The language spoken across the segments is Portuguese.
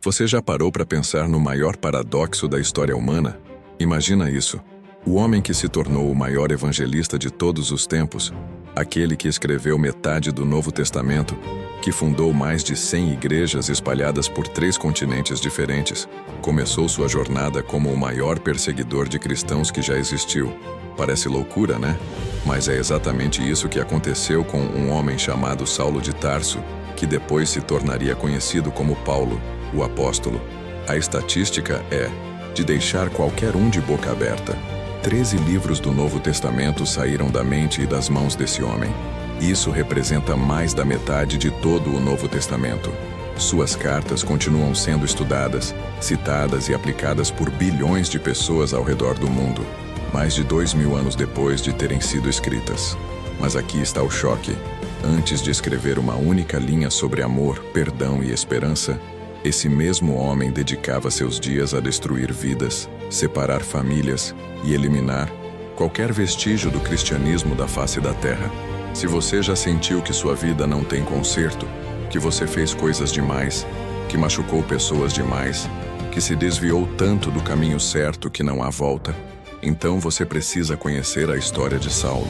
Você já parou para pensar no maior paradoxo da história humana? Imagina isso. O homem que se tornou o maior evangelista de todos os tempos, aquele que escreveu metade do Novo Testamento, que fundou mais de 100 igrejas espalhadas por 3 continentes diferentes, começou sua jornada como o maior perseguidor de cristãos que já existiu. Parece loucura, né? Mas é exatamente isso que aconteceu com um homem chamado Saulo de Tarso, que depois se tornaria conhecido como Paulo, o apóstolo. A estatística é de deixar qualquer um de boca aberta. 13 livros do Novo Testamento saíram da mente e das mãos desse homem. Isso representa mais da metade de todo o Novo Testamento. Suas cartas continuam sendo estudadas, citadas e aplicadas por bilhões de pessoas ao redor do mundo, mais de 2000 anos depois de terem sido escritas. Mas aqui está o choque. Antes de escrever uma única linha sobre amor, perdão e esperança, esse mesmo homem dedicava seus dias a destruir vidas, separar famílias e eliminar qualquer vestígio do cristianismo da face da terra. Se você já sentiu que sua vida não tem conserto, que você fez coisas demais, que machucou pessoas demais, que se desviou tanto do caminho certo que não há volta, então você precisa conhecer a história de Saulo.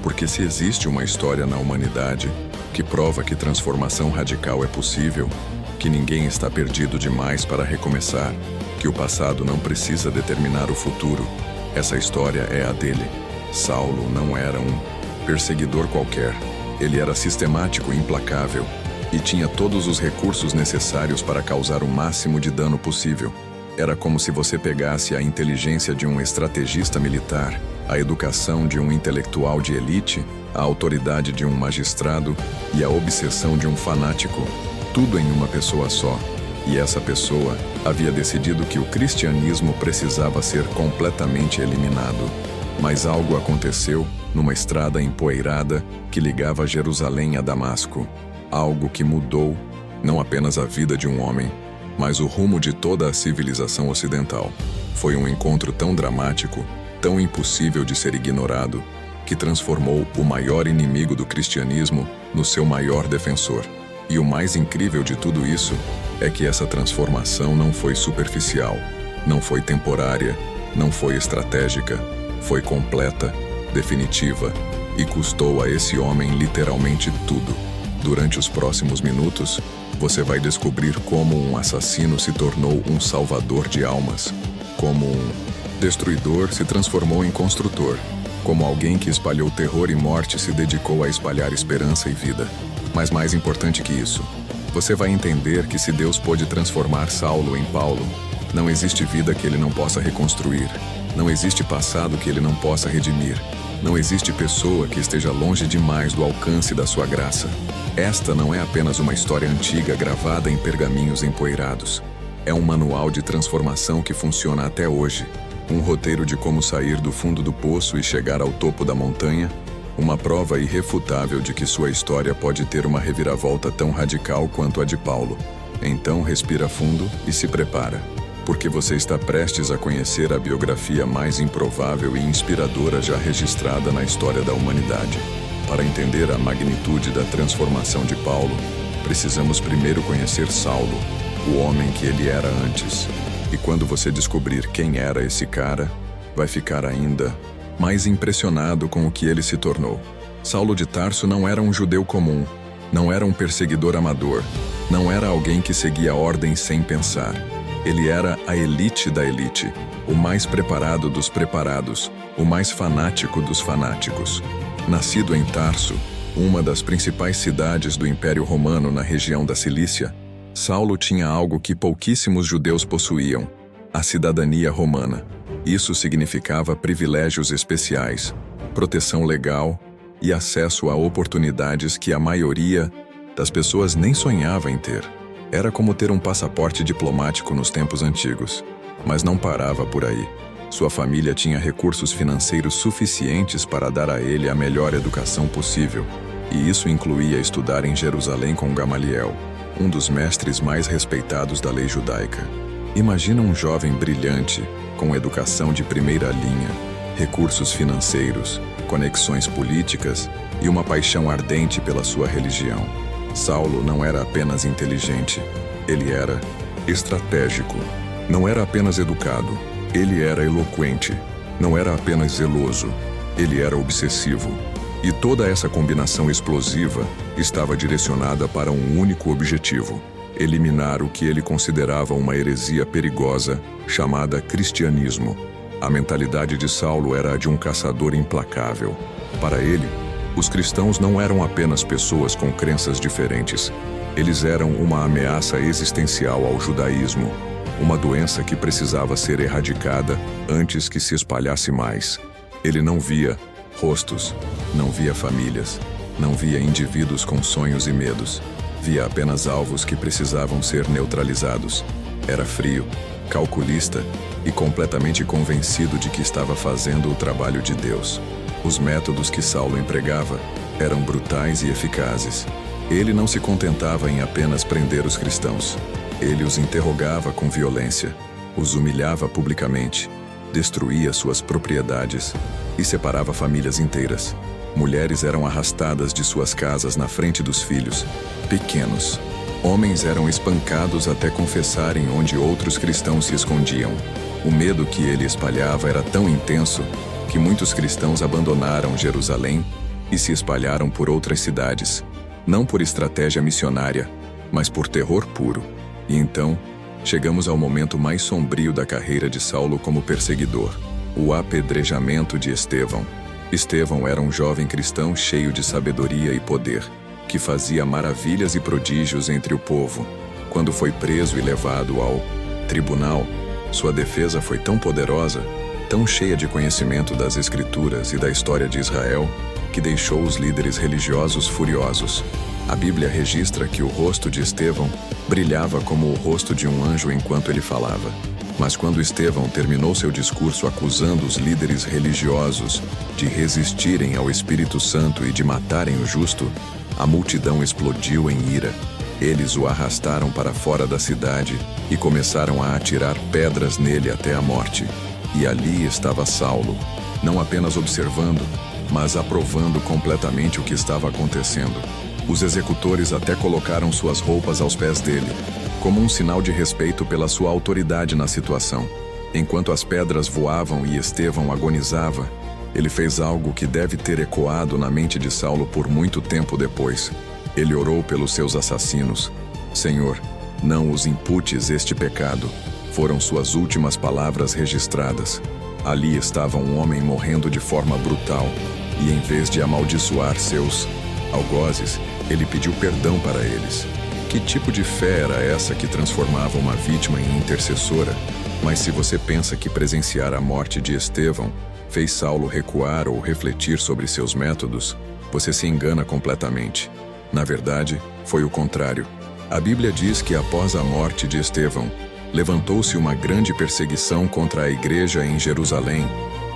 Porque se existe uma história na humanidade que prova que transformação radical é possível, que ninguém está perdido demais para recomeçar, que o passado não precisa determinar o futuro, essa história é a dele. Saulo não era um perseguidor qualquer. Ele era sistemático e implacável, e tinha todos os recursos necessários para causar o máximo de dano possível. Era como se você pegasse a inteligência de um estrategista militar, a educação de um intelectual de elite, a autoridade de um magistrado e a obsessão de um fanático, tudo em uma pessoa só. E essa pessoa havia decidido que o cristianismo precisava ser completamente eliminado. Mas algo aconteceu numa estrada empoeirada que ligava Jerusalém a Damasco. Algo que mudou não apenas a vida de um homem, mas o rumo de toda a civilização ocidental. Foi um encontro tão dramático, tão impossível de ser ignorado, que transformou o maior inimigo do cristianismo no seu maior defensor. E o mais incrível de tudo isso é que essa transformação não foi superficial, não foi temporária, não foi estratégica, foi completa, definitiva e custou a esse homem literalmente tudo. Durante os próximos minutos, você vai descobrir como um assassino se tornou um salvador de almas, como um destruidor se transformou em construtor, como alguém que espalhou terror e morte se dedicou a espalhar esperança e vida. Mas mais importante que isso, você vai entender que se Deus pôde transformar Saulo em Paulo, não existe vida que ele não possa reconstruir, não existe passado que ele não possa redimir, não existe pessoa que esteja longe demais do alcance da sua graça. Esta não é apenas uma história antiga gravada em pergaminhos empoeirados. É um manual de transformação que funciona até hoje, um roteiro de como sair do fundo do poço e chegar ao topo da montanha, uma prova irrefutável de que sua história pode ter uma reviravolta tão radical quanto a de Paulo. Então respira fundo e se prepara, porque você está prestes a conhecer a biografia mais improvável e inspiradora já registrada na história da humanidade. Para entender a magnitude da transformação de Paulo, precisamos primeiro conhecer Saulo, o homem que ele era antes. E quando você descobrir quem era esse cara, vai ficar ainda mais impressionado com o que ele se tornou. Saulo de Tarso não era um judeu comum, não era um perseguidor amador, não era alguém que seguia ordens sem pensar. Ele era a elite da elite, o mais preparado dos preparados, o mais fanático dos fanáticos. Nascido em Tarso, uma das principais cidades do Império Romano na região da Cilícia, Saulo tinha algo que pouquíssimos judeus possuíam: a cidadania romana. Isso significava privilégios especiais, proteção legal e acesso a oportunidades que a maioria das pessoas nem sonhava em ter. Era como ter um passaporte diplomático nos tempos antigos. Mas não parava por aí. Sua família tinha recursos financeiros suficientes para dar a ele a melhor educação possível, e isso incluía estudar em Jerusalém com Gamaliel, um dos mestres mais respeitados da lei judaica. Imagina um jovem brilhante, com educação de primeira linha, recursos financeiros, conexões políticas e uma paixão ardente pela sua religião. Saulo não era apenas inteligente, ele era estratégico. Não era apenas educado, ele era eloquente. Não era apenas zeloso, ele era obsessivo. E toda essa combinação explosiva estava direcionada para um único objetivo: eliminar o que ele considerava uma heresia perigosa, chamada cristianismo. A mentalidade de Saulo era a de um caçador implacável. Para ele, os cristãos não eram apenas pessoas com crenças diferentes. Eles eram uma ameaça existencial ao judaísmo, uma doença que precisava ser erradicada antes que se espalhasse mais. Ele não via rostos, não via famílias, não via indivíduos com sonhos e medos. Via apenas alvos que precisavam ser neutralizados. Era frio, calculista e completamente convencido de que estava fazendo o trabalho de Deus. Os métodos que Saulo empregava eram brutais e eficazes. Ele não se contentava em apenas prender os cristãos. Ele os interrogava com violência, os humilhava publicamente, destruía suas propriedades e separava famílias inteiras. Mulheres eram arrastadas de suas casas na frente dos filhos pequenos. Homens eram espancados até confessarem onde outros cristãos se escondiam. O medo que ele espalhava era tão intenso que muitos cristãos abandonaram Jerusalém e se espalharam por outras cidades, não por estratégia missionária, mas por terror puro. E então, chegamos ao momento mais sombrio da carreira de Saulo como perseguidor: o apedrejamento de Estevão. Estevão era um jovem cristão cheio de sabedoria e poder, que fazia maravilhas e prodígios entre o povo. Quando foi preso e levado ao tribunal, sua defesa foi tão poderosa, tão cheia de conhecimento das Escrituras e da história de Israel, que deixou os líderes religiosos furiosos. A Bíblia registra que o rosto de Estevão brilhava como o rosto de um anjo enquanto ele falava. Mas quando Estevão terminou seu discurso acusando os líderes religiosos de resistirem ao Espírito Santo e de matarem o justo, a multidão explodiu em ira. Eles o arrastaram para fora da cidade e começaram a atirar pedras nele até a morte. E ali estava Saulo, não apenas observando, mas aprovando completamente o que estava acontecendo. Os executores até colocaram suas roupas aos pés dele, como um sinal de respeito pela sua autoridade na situação. Enquanto as pedras voavam e Estevão agonizava, ele fez algo que deve ter ecoado na mente de Saulo por muito tempo depois. Ele orou pelos seus assassinos. Senhor, não os imputes este pecado. Foram suas últimas palavras registradas. Ali estava um homem morrendo de forma brutal, e em vez de amaldiçoar seus algozes, ele pediu perdão para eles. Que tipo de fé era essa que transformava uma vítima em intercessora? Mas se você pensa que presenciar a morte de Estevão fez Saulo recuar ou refletir sobre seus métodos, você se engana completamente. Na verdade, foi o contrário. A Bíblia diz que após a morte de Estevão, levantou-se uma grande perseguição contra a igreja em Jerusalém,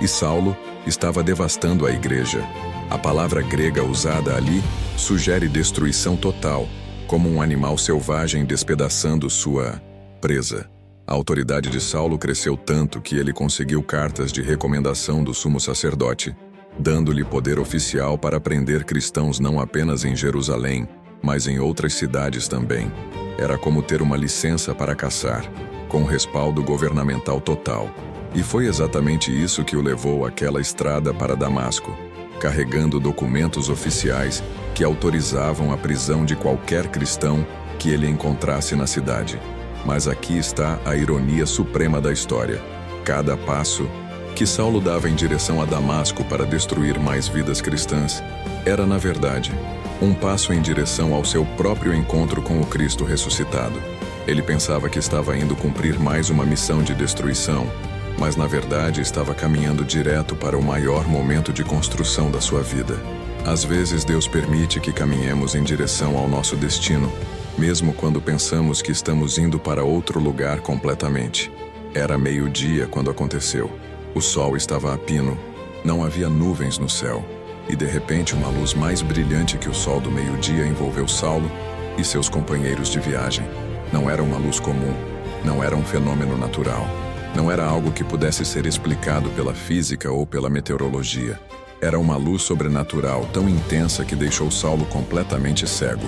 e Saulo estava devastando a igreja. A palavra grega usada ali sugere destruição total, como um animal selvagem despedaçando sua presa. A autoridade de Saulo cresceu tanto que ele conseguiu cartas de recomendação do sumo sacerdote, dando-lhe poder oficial para prender cristãos não apenas em Jerusalém, mas em outras cidades também. Era como ter uma licença para caçar, com respaldo governamental total. E foi exatamente isso que o levou àquela estrada para Damasco, carregando documentos oficiais que autorizavam a prisão de qualquer cristão que ele encontrasse na cidade. Mas aqui está a ironia suprema da história. Cada passo que Saulo dava em direção a Damasco para destruir mais vidas cristãs era, na verdade, um passo em direção ao seu próprio encontro com o Cristo ressuscitado. Ele pensava que estava indo cumprir mais uma missão de destruição, mas na verdade estava caminhando direto para o maior momento de construção da sua vida. Às vezes Deus permite que caminhemos em direção ao nosso destino, mesmo quando pensamos que estamos indo para outro lugar completamente. Era meio-dia quando aconteceu. O sol estava a pino, não havia nuvens no céu, e de repente uma luz mais brilhante que o sol do meio-dia envolveu Saulo e seus companheiros de viagem. Não era uma luz comum, não era um fenômeno natural, não era algo que pudesse ser explicado pela física ou pela meteorologia. Era uma luz sobrenatural tão intensa que deixou Saulo completamente cego.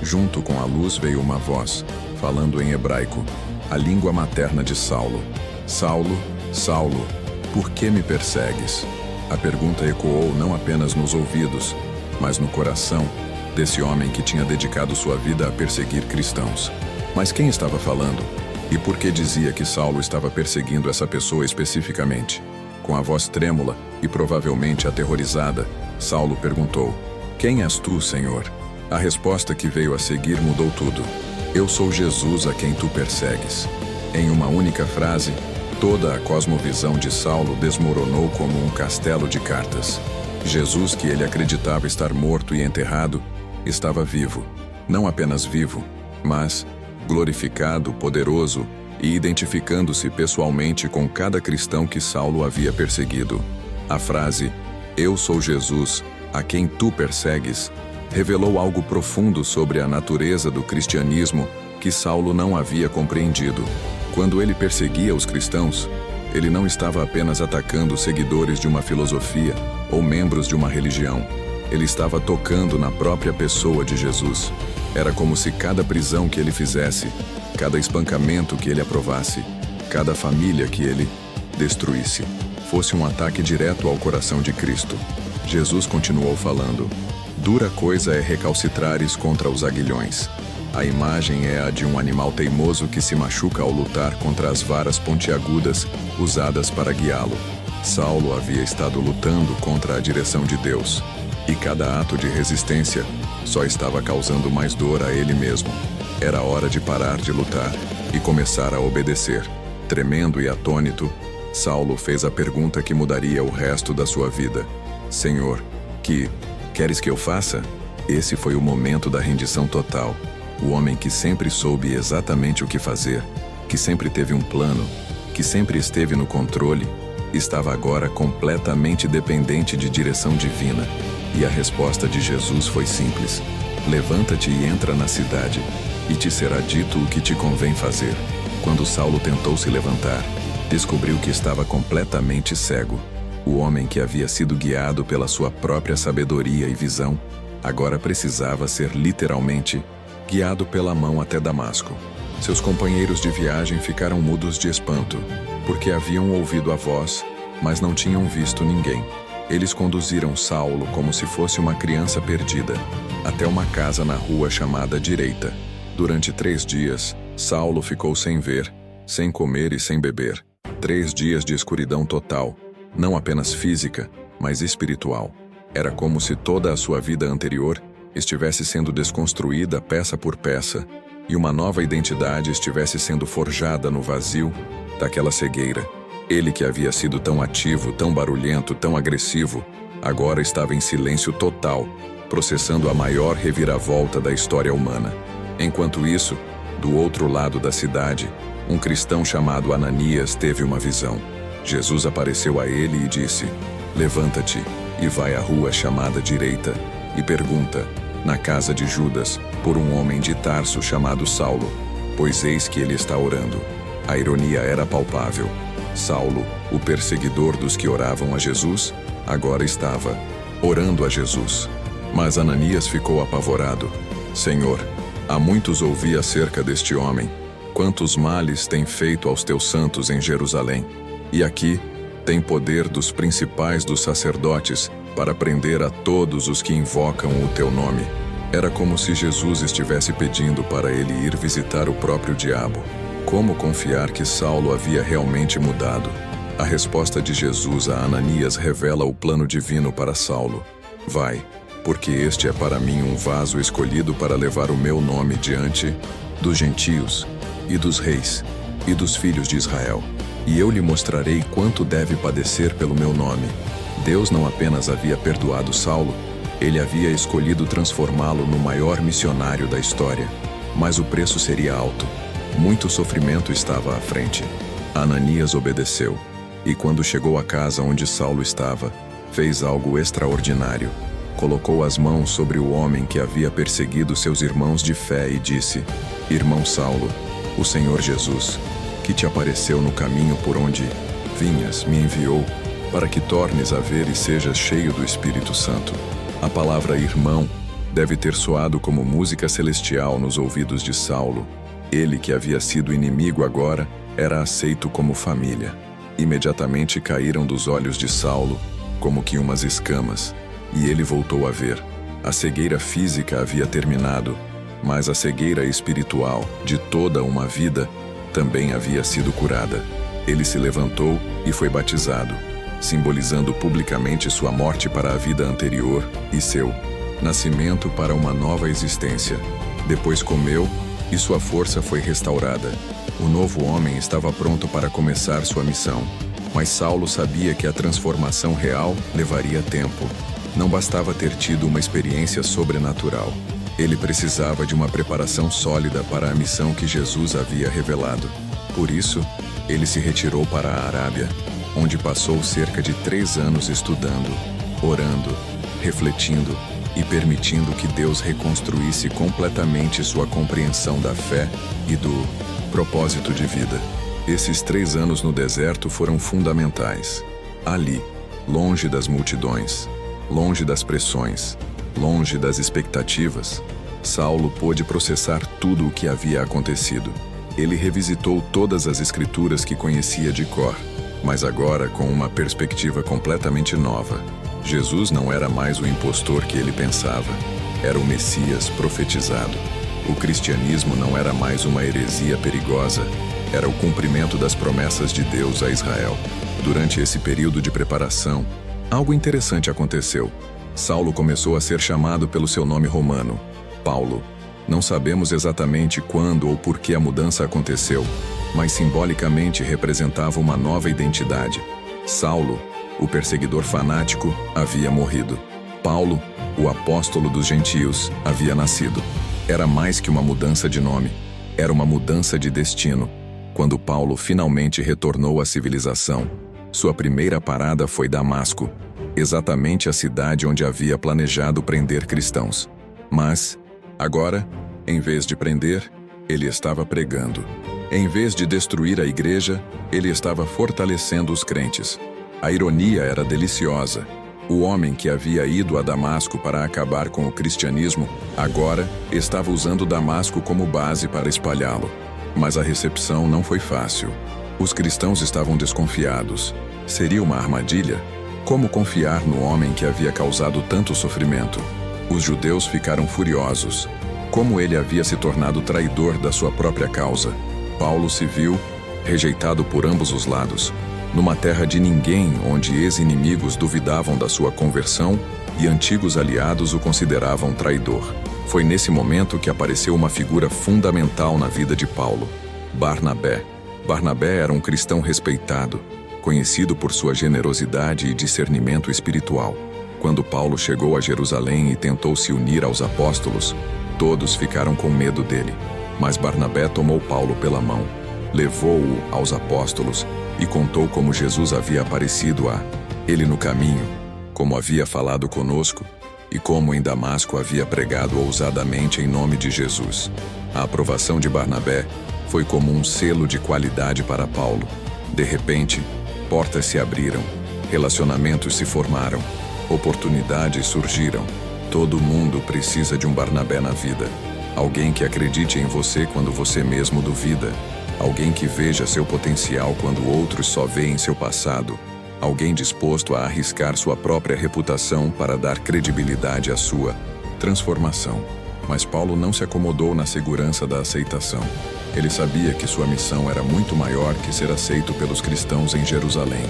Junto com a luz veio uma voz, falando em hebraico: a língua materna de Saulo. Saulo, Saulo, por que me persegues? A pergunta ecoou não apenas nos ouvidos, mas no coração desse homem que tinha dedicado sua vida a perseguir cristãos. Mas quem estava falando? E por que dizia que Saulo estava perseguindo essa pessoa especificamente? Com a voz trêmula e provavelmente aterrorizada, Saulo perguntou: "Quem és tu, Senhor?" A resposta que veio a seguir mudou tudo. "Eu sou Jesus a quem tu persegues." Em uma única frase, toda a cosmovisão de Saulo desmoronou como um castelo de cartas. Jesus, que ele acreditava estar morto e enterrado, estava vivo. Não apenas vivo, mas glorificado, poderoso e identificando-se pessoalmente com cada cristão que Saulo havia perseguido. A frase, "Eu sou Jesus, a quem tu persegues", revelou algo profundo sobre a natureza do cristianismo que Saulo não havia compreendido. Quando ele perseguia os cristãos, ele não estava apenas atacando seguidores de uma filosofia ou membros de uma religião. Ele estava tocando na própria pessoa de Jesus. Era como se cada prisão que ele fizesse, cada espancamento que ele aprovasse, cada família que ele destruísse, fosse um ataque direto ao coração de Cristo. Jesus continuou falando: "Dura coisa é recalcitrares contra os aguilhões." A imagem é a de um animal teimoso que se machuca ao lutar contra as varas pontiagudas usadas para guiá-lo. Saulo havia estado lutando contra a direção de Deus, e cada ato de resistência só estava causando mais dor a ele mesmo. Era hora de parar de lutar e começar a obedecer. Tremendo e atônito, Saulo fez a pergunta que mudaria o resto da sua vida: "Senhor, que queres que eu faça?" Esse foi o momento da rendição total. O homem que sempre soube exatamente o que fazer, que sempre teve um plano, que sempre esteve no controle, estava agora completamente dependente de direção divina. E a resposta de Jesus foi simples: "Levanta-te e entra na cidade, e te será dito o que te convém fazer." Quando Saulo tentou se levantar, descobriu que estava completamente cego. O homem que havia sido guiado pela sua própria sabedoria e visão, agora precisava ser literalmente guiado pela mão até Damasco. Seus companheiros de viagem ficaram mudos de espanto, porque haviam ouvido a voz, mas não tinham visto ninguém. Eles conduziram Saulo como se fosse uma criança perdida, até uma casa na rua chamada Direita. Durante 3 dias, Saulo ficou sem ver, sem comer e sem beber. 3 dias de escuridão total, não apenas física, mas espiritual. Era como se toda a sua vida anterior estivesse sendo desconstruída peça por peça, e uma nova identidade estivesse sendo forjada no vazio daquela cegueira. Ele que havia sido tão ativo, tão barulhento, tão agressivo, agora estava em silêncio total, processando a maior reviravolta da história humana. Enquanto isso, do outro lado da cidade, um cristão chamado Ananias teve uma visão. Jesus apareceu a ele e disse: "Levanta-te e vai à rua chamada Direita e pergunta, na casa de Judas, por um homem de Tarso chamado Saulo, pois eis que ele está orando." A ironia era palpável. Saulo, o perseguidor dos que oravam a Jesus, agora estava orando a Jesus. Mas Ananias ficou apavorado. "Senhor, há muitos ouvi acerca deste homem. Quantos males tem feito aos teus santos em Jerusalém. E aqui tem poder dos principais dos sacerdotes para prender a todos os que invocam o teu nome." Era como se Jesus estivesse pedindo para ele ir visitar o próprio diabo. Como confiar que Saulo havia realmente mudado? A resposta de Jesus a Ananias revela o plano divino para Saulo. "Vai, porque este é para mim um vaso escolhido para levar o meu nome diante dos gentios e dos reis e dos filhos de Israel. E eu lhe mostrarei quanto deve padecer pelo meu nome." Deus não apenas havia perdoado Saulo, ele havia escolhido transformá-lo no maior missionário da história. Mas o preço seria alto. Muito sofrimento estava à frente. Ananias obedeceu, e quando chegou à casa onde Saulo estava, fez algo extraordinário. Colocou as mãos sobre o homem que havia perseguido seus irmãos de fé e disse: "Irmão Saulo, o Senhor Jesus, que te apareceu no caminho por onde vinhas, me enviou para que tornes a ver e sejas cheio do Espírito Santo." A palavra irmão deve ter soado como música celestial nos ouvidos de Saulo. Ele, que havia sido inimigo agora, era aceito como família. Imediatamente caíram dos olhos de Saulo, como que umas escamas, e ele voltou a ver. A cegueira física havia terminado, mas a cegueira espiritual de toda uma vida também havia sido curada. Ele se levantou e foi batizado, simbolizando publicamente sua morte para a vida anterior e seu nascimento para uma nova existência. Depois comeu e sua força foi restaurada. O novo homem estava pronto para começar sua missão, mas Saulo sabia que a transformação real levaria tempo. Não bastava ter tido uma experiência sobrenatural. Ele precisava de uma preparação sólida para a missão que Jesus havia revelado. Por isso, ele se retirou para a Arábia, onde passou cerca de 3 anos estudando, orando, refletindo e permitindo que Deus reconstruísse completamente sua compreensão da fé e do propósito de vida. Esses 3 anos no deserto foram fundamentais. Ali, longe das multidões, longe das pressões, longe das expectativas, Saulo pôde processar tudo o que havia acontecido. Ele revisitou todas as escrituras que conhecia de cor, mas agora com uma perspectiva completamente nova. Jesus não era mais o impostor que ele pensava, era o Messias profetizado. O cristianismo não era mais uma heresia perigosa, era o cumprimento das promessas de Deus a Israel. Durante esse período de preparação, algo interessante aconteceu. Saulo começou a ser chamado pelo seu nome romano, Paulo. Não sabemos exatamente quando ou por que a mudança aconteceu, mas simbolicamente representava uma nova identidade. Saulo, o perseguidor fanático, havia morrido. Paulo, o apóstolo dos gentios, havia nascido. Era mais que uma mudança de nome, era uma mudança de destino. Quando Paulo finalmente retornou à civilização, sua primeira parada foi Damasco, exatamente a cidade onde havia planejado prender cristãos. Mas, agora, em vez de prender, ele estava pregando. Em vez de destruir a igreja, ele estava fortalecendo os crentes. A ironia era deliciosa. O homem que havia ido a Damasco para acabar com o cristianismo, agora estava usando Damasco como base para espalhá-lo. Mas a recepção não foi fácil. Os cristãos estavam desconfiados. Seria uma armadilha? Como confiar no homem que havia causado tanto sofrimento? Os judeus ficaram furiosos. Como ele havia se tornado traidor da sua própria causa. Paulo se viu rejeitado por ambos os lados, numa terra de ninguém onde ex-inimigos duvidavam da sua conversão e antigos aliados o consideravam traidor. Foi nesse momento que apareceu uma figura fundamental na vida de Paulo, Barnabé. Barnabé era um cristão respeitado, conhecido por sua generosidade e discernimento espiritual. Quando Paulo chegou a Jerusalém e tentou se unir aos apóstolos, todos ficaram com medo dele. Mas Barnabé tomou Paulo pela mão, levou-o aos apóstolos e contou como Jesus havia aparecido a ele no caminho, como havia falado conosco e como em Damasco havia pregado ousadamente em nome de Jesus. A aprovação de Barnabé foi como um selo de qualidade para Paulo. De repente, portas se abriram, relacionamentos se formaram, oportunidades surgiram. Todo mundo precisa de um Barnabé na vida. Alguém que acredite em você quando você mesmo duvida. Alguém que veja seu potencial quando outros só veem seu passado. Alguém disposto a arriscar sua própria reputação para dar credibilidade à sua transformação. Mas Paulo não se acomodou na segurança da aceitação. Ele sabia que sua missão era muito maior que ser aceito pelos cristãos em Jerusalém.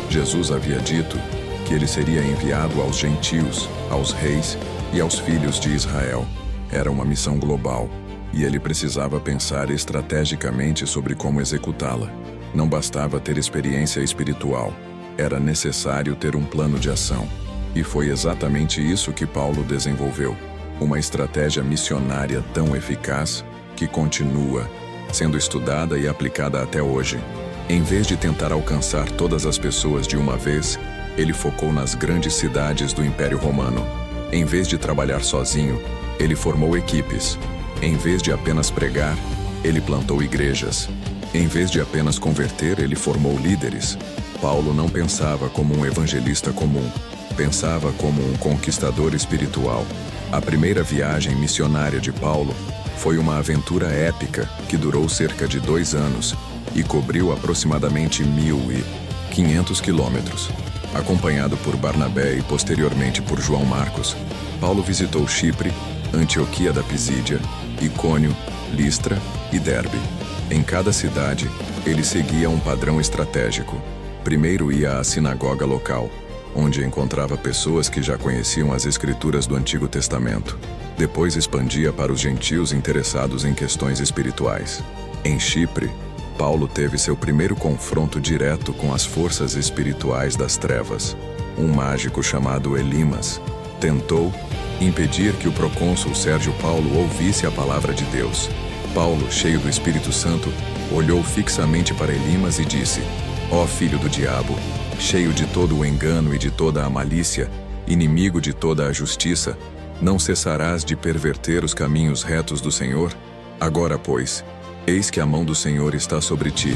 Jesus havia dito que ele seria enviado aos gentios, aos reis e aos filhos de Israel. Era uma missão global, e ele precisava pensar estrategicamente sobre como executá-la. Não bastava ter experiência espiritual, era necessário ter um plano de ação. E foi exatamente isso que Paulo desenvolveu, uma estratégia missionária tão eficaz que continua sendo estudada e aplicada até hoje. Em vez de tentar alcançar todas as pessoas de uma vez, ele focou nas grandes cidades do Império Romano. Em vez de trabalhar sozinho, ele formou equipes. Em vez de apenas pregar, ele plantou igrejas. Em vez de apenas converter, ele formou líderes. Paulo não pensava como um evangelista comum, pensava como um conquistador espiritual. A primeira viagem missionária de Paulo Foi uma aventura épica que durou cerca de 2 anos e cobriu aproximadamente 1.500 quilômetros. Acompanhado por Barnabé e posteriormente por João Marcos, Paulo visitou Chipre, Antioquia da Pisídia, Icônio, Listra e Derbe. Em cada cidade, ele seguia um padrão estratégico. Primeiro ia à sinagoga local, onde encontrava pessoas que já conheciam as escrituras do Antigo Testamento. Depois expandia para os gentios interessados em questões espirituais. Em Chipre, Paulo teve seu primeiro confronto direto com as forças espirituais das trevas. Um mágico chamado Elimas tentou impedir que o procônsul Sérgio Paulo ouvisse a palavra de Deus. Paulo, cheio do Espírito Santo, olhou fixamente para Elimas e disse: Ó filho do diabo, cheio de todo o engano e de toda a malícia, inimigo de toda a justiça, não cessarás de perverter os caminhos retos do Senhor? Agora, pois, eis que a mão do Senhor está sobre ti,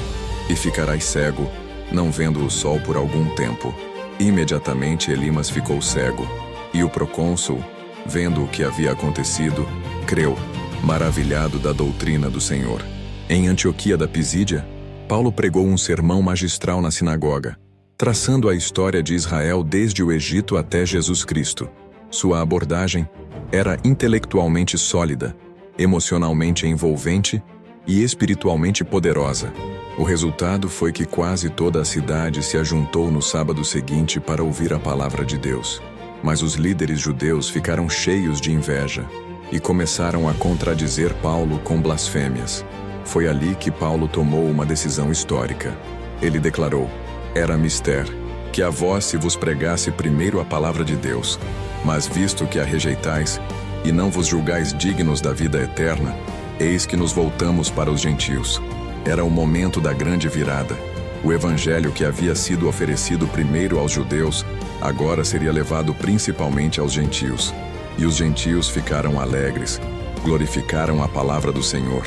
e ficarás cego, não vendo o sol por algum tempo. Imediatamente Elimas ficou cego, e o procônsul, vendo o que havia acontecido, creu, maravilhado da doutrina do Senhor. Em Antioquia da Pisídia, Paulo pregou um sermão magistral na sinagoga, traçando a história de Israel desde o Egito até Jesus Cristo. Sua abordagem era intelectualmente sólida, emocionalmente envolvente e espiritualmente poderosa. O resultado foi que quase toda a cidade se ajuntou no sábado seguinte para ouvir a palavra de Deus. Mas os líderes judeus ficaram cheios de inveja e começaram a contradizer Paulo com blasfêmias. Foi ali que Paulo tomou uma decisão histórica. Ele declarou: Era mister que a vós se vos pregasse primeiro a palavra de Deus, mas visto que a rejeitais e não vos julgais dignos da vida eterna, eis que nos voltamos para os gentios. Era o momento da grande virada. O evangelho que havia sido oferecido primeiro aos judeus, agora seria levado principalmente aos gentios. E os gentios ficaram alegres, glorificaram a palavra do Senhor,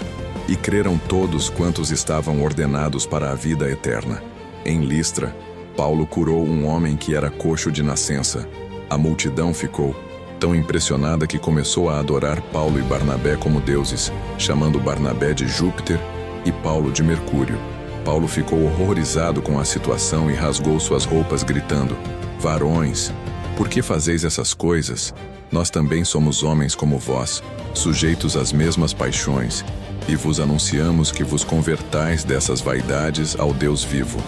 e creram todos quantos estavam ordenados para a vida eterna. Em Listra, Paulo curou um homem que era coxo de nascença. A multidão ficou tão impressionada que começou a adorar Paulo e Barnabé como deuses, chamando Barnabé de Júpiter e Paulo de Mercúrio. Paulo ficou horrorizado com a situação e rasgou suas roupas, gritando: Varões, por que fazeis essas coisas? Nós também somos homens como vós, sujeitos às mesmas paixões, e vos anunciamos que vos convertais dessas vaidades ao Deus vivo.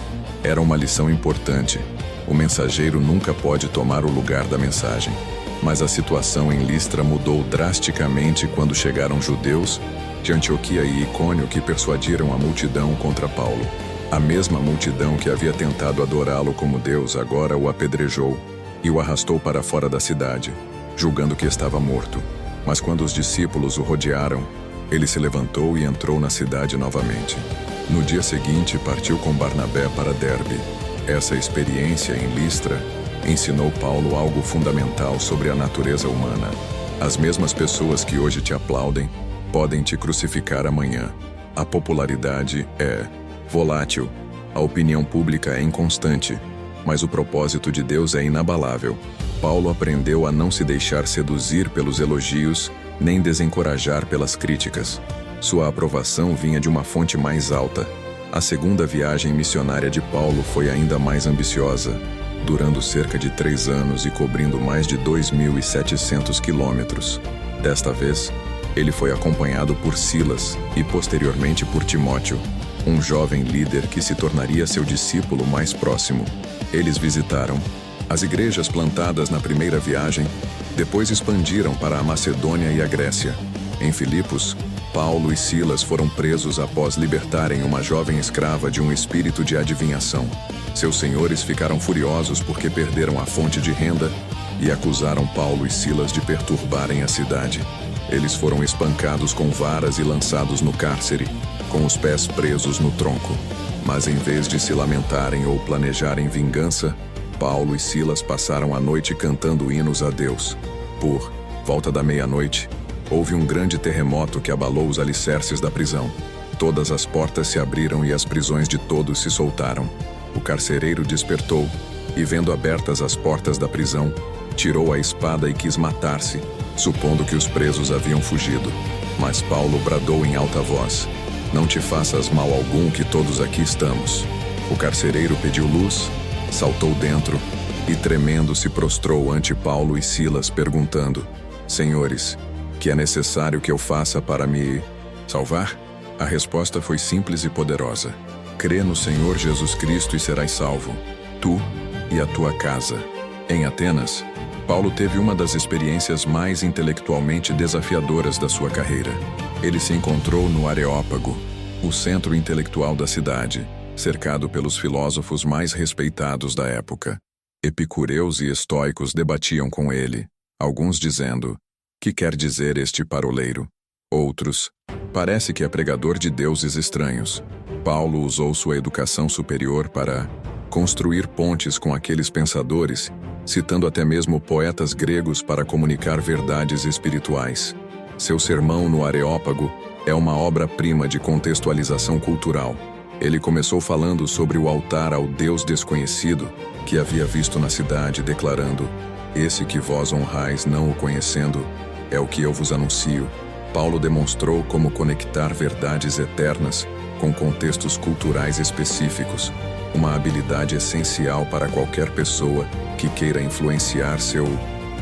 Era uma lição importante. O mensageiro nunca pode tomar o lugar da mensagem. Mas a situação em Listra mudou drasticamente quando chegaram judeus de Antioquia e Icônio que persuadiram a multidão contra Paulo. A mesma multidão que havia tentado adorá-lo como Deus agora o apedrejou e o arrastou para fora da cidade, julgando que estava morto. Mas quando os discípulos o rodearam, ele se levantou e entrou na cidade novamente. No dia seguinte, partiu com Barnabé para Derbe. Essa experiência em Listra ensinou Paulo algo fundamental sobre a natureza humana. As mesmas pessoas que hoje te aplaudem podem te crucificar amanhã. A popularidade é volátil, a opinião pública é inconstante, mas o propósito de Deus é inabalável. Paulo aprendeu a não se deixar seduzir pelos elogios, nem desencorajar pelas críticas. Sua aprovação vinha de uma fonte mais alta. A segunda viagem missionária de Paulo foi ainda mais ambiciosa, durando cerca de 3 anos e cobrindo mais de 2.700 quilômetros. Desta vez, ele foi acompanhado por Silas e posteriormente por Timóteo, um jovem líder que se tornaria seu discípulo mais próximo. Eles visitaram as igrejas plantadas na primeira viagem, depois expandiram para a Macedônia e a Grécia. Em Filipos, Paulo e Silas foram presos após libertarem uma jovem escrava de um espírito de adivinhação. Seus senhores ficaram furiosos porque perderam a fonte de renda e acusaram Paulo e Silas de perturbarem a cidade. Eles foram espancados com varas e lançados no cárcere, com os pés presos no tronco. Mas em vez de se lamentarem ou planejarem vingança, Paulo e Silas passaram a noite cantando hinos a Deus. Por volta da meia-noite, houve um grande terremoto que abalou os alicerces da prisão. Todas as portas se abriram e as prisões de todos se soltaram. O carcereiro despertou e, vendo abertas as portas da prisão, tirou a espada e quis matar-se, supondo que os presos haviam fugido. Mas Paulo bradou em alta voz: Não te faças mal algum, que todos aqui estamos. O carcereiro pediu luz, saltou dentro e, tremendo, se prostrou ante Paulo e Silas, perguntando: Senhores, que é necessário que eu faça para me salvar? A resposta foi simples e poderosa: Crê no Senhor Jesus Cristo e serás salvo, tu e a tua casa. Em Atenas, Paulo teve uma das experiências mais intelectualmente desafiadoras da sua carreira. Ele se encontrou no Areópago, o centro intelectual da cidade, cercado pelos filósofos mais respeitados da época. Epicureus e estoicos debatiam com ele, alguns dizendo: Que quer dizer este paroleiro? Outros: Parece que é pregador de deuses estranhos. Paulo usou sua educação superior para construir pontes com aqueles pensadores, citando até mesmo poetas gregos para comunicar verdades espirituais. Seu sermão no Areópago é uma obra-prima de contextualização cultural. Ele começou falando sobre o altar ao Deus desconhecido que havia visto na cidade, declarando: Esse que vós honrais não o conhecendo, é o que eu vos anuncio. Paulo demonstrou como conectar verdades eternas com contextos culturais específicos, uma habilidade essencial para qualquer pessoa que queira influenciar seu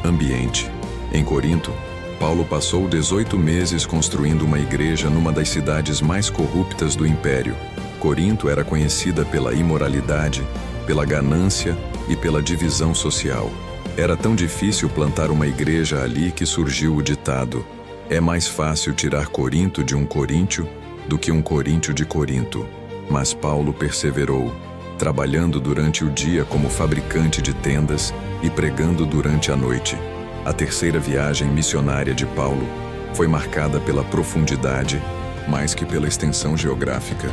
ambiente. Em Corinto, Paulo passou 18 meses construindo uma igreja numa das cidades mais corruptas do império. Corinto era conhecida pela imoralidade, pela ganância e pela divisão social. Era tão difícil plantar uma igreja ali que surgiu o ditado: É mais fácil tirar Corinto de um coríntio do que um coríntio de Corinto. Mas Paulo perseverou, trabalhando durante o dia como fabricante de tendas e pregando durante a noite. A terceira viagem missionária de Paulo foi marcada pela profundidade, mais que pela extensão geográfica.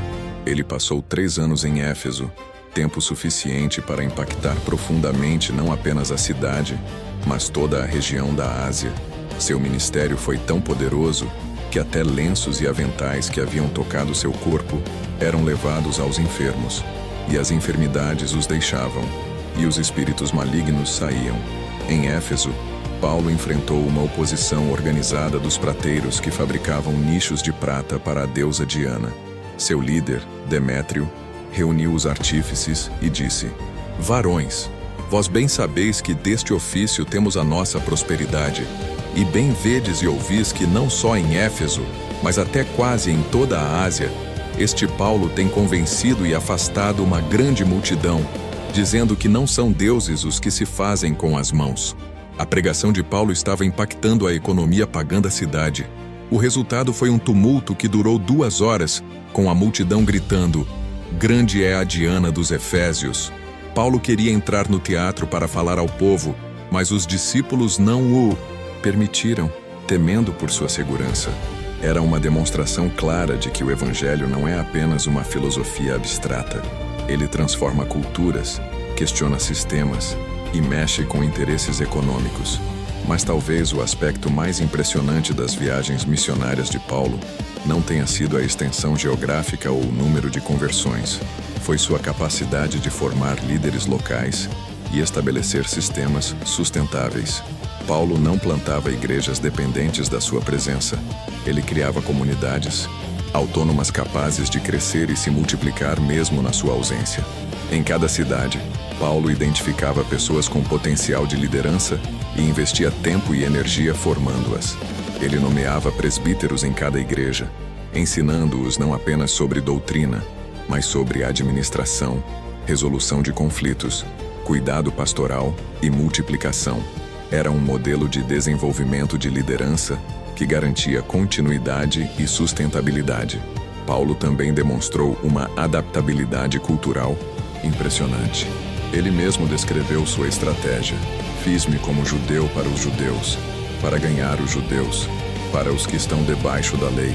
Ele passou 3 anos em Éfeso, tempo suficiente para impactar profundamente não apenas a cidade, mas toda a região da Ásia. Seu ministério foi tão poderoso que até lenços e aventais que haviam tocado seu corpo eram levados aos enfermos, e as enfermidades os deixavam, e os espíritos malignos saíam. Em Éfeso, Paulo enfrentou uma oposição organizada dos prateiros que fabricavam nichos de prata para a deusa Diana. Seu líder, Demétrio, reuniu os artífices e disse: Varões, vós bem sabeis que deste ofício temos a nossa prosperidade, e bem vedes e ouvis que não só em Éfeso, mas até quase em toda a Ásia, este Paulo tem convencido e afastado uma grande multidão, dizendo que não são deuses os que se fazem com as mãos. A pregação de Paulo estava impactando a economia pagã da cidade. O resultado foi um tumulto que durou 2 horas, com a multidão gritando: Grande é a Diana dos Efésios. Paulo queria entrar no teatro para falar ao povo, mas os discípulos não o permitiram, temendo por sua segurança. Era uma demonstração clara de que o Evangelho não é apenas uma filosofia abstrata. Ele transforma culturas, questiona sistemas e mexe com interesses econômicos. Mas talvez o aspecto mais impressionante das viagens missionárias de Paulo não tenha sido a extensão geográfica ou o número de conversões. Foi sua capacidade de formar líderes locais e estabelecer sistemas sustentáveis. Paulo não plantava igrejas dependentes da sua presença. Ele criava comunidades autônomas capazes de crescer e se multiplicar mesmo na sua ausência. Em cada cidade, Paulo identificava pessoas com potencial de liderança e investia tempo e energia formando-as. Ele nomeava presbíteros em cada igreja, ensinando-os não apenas sobre doutrina, mas sobre administração, resolução de conflitos, cuidado pastoral e multiplicação. Era um modelo de desenvolvimento de liderança que garantia continuidade e sustentabilidade. Paulo também demonstrou uma adaptabilidade cultural impressionante. Ele mesmo descreveu sua estratégia: Fiz-me como judeu para os judeus, para ganhar os judeus, para os que estão debaixo da lei,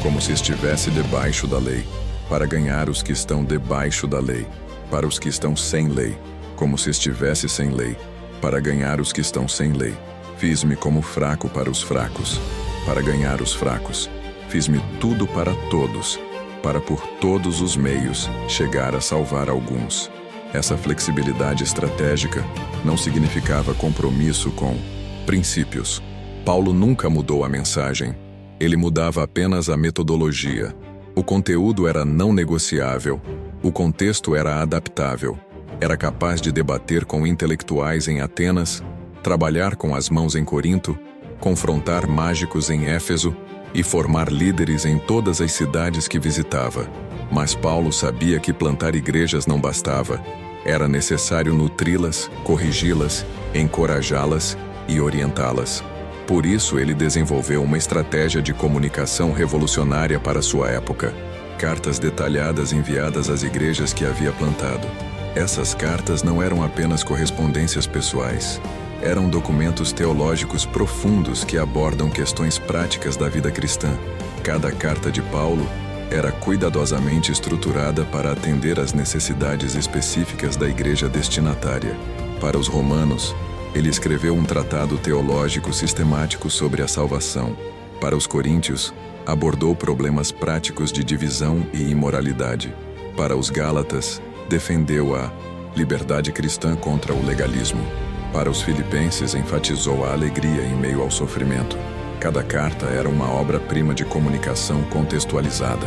como se estivesse debaixo da lei, para ganhar os que estão debaixo da lei, para os que estão sem lei, como se estivesse sem lei, para ganhar os que estão sem lei. Fiz-me como fraco para os fracos, para ganhar os fracos. Fiz-me tudo para todos, para por todos os meios chegar a salvar alguns. Essa flexibilidade estratégica não significava compromisso com princípios. Paulo nunca mudou a mensagem, Ele mudava apenas a metodologia. O conteúdo era não negociável. O contexto era adaptável. Era capaz de debater com intelectuais em Atenas, trabalhar com as mãos em Corinto, confrontar mágicos em Éfeso e formar líderes em todas as cidades que visitava. Mas Paulo sabia que plantar igrejas não bastava. Era necessário nutri-las, corrigi-las, encorajá-las e orientá-las. Por isso, ele desenvolveu uma estratégia de comunicação revolucionária para sua época. Cartas detalhadas enviadas às igrejas que havia plantado. Essas cartas não eram apenas correspondências pessoais. Eram documentos teológicos profundos que abordam questões práticas da vida cristã. Cada carta de Paulo era cuidadosamente estruturada para atender às necessidades específicas da igreja destinatária. Para os romanos, ele escreveu um tratado teológico sistemático sobre a salvação. Para os coríntios, abordou problemas práticos de divisão e imoralidade. Para os gálatas, defendeu a liberdade cristã contra o legalismo. Para os filipenses, enfatizou a alegria em meio ao sofrimento. Cada carta era uma obra-prima de comunicação contextualizada.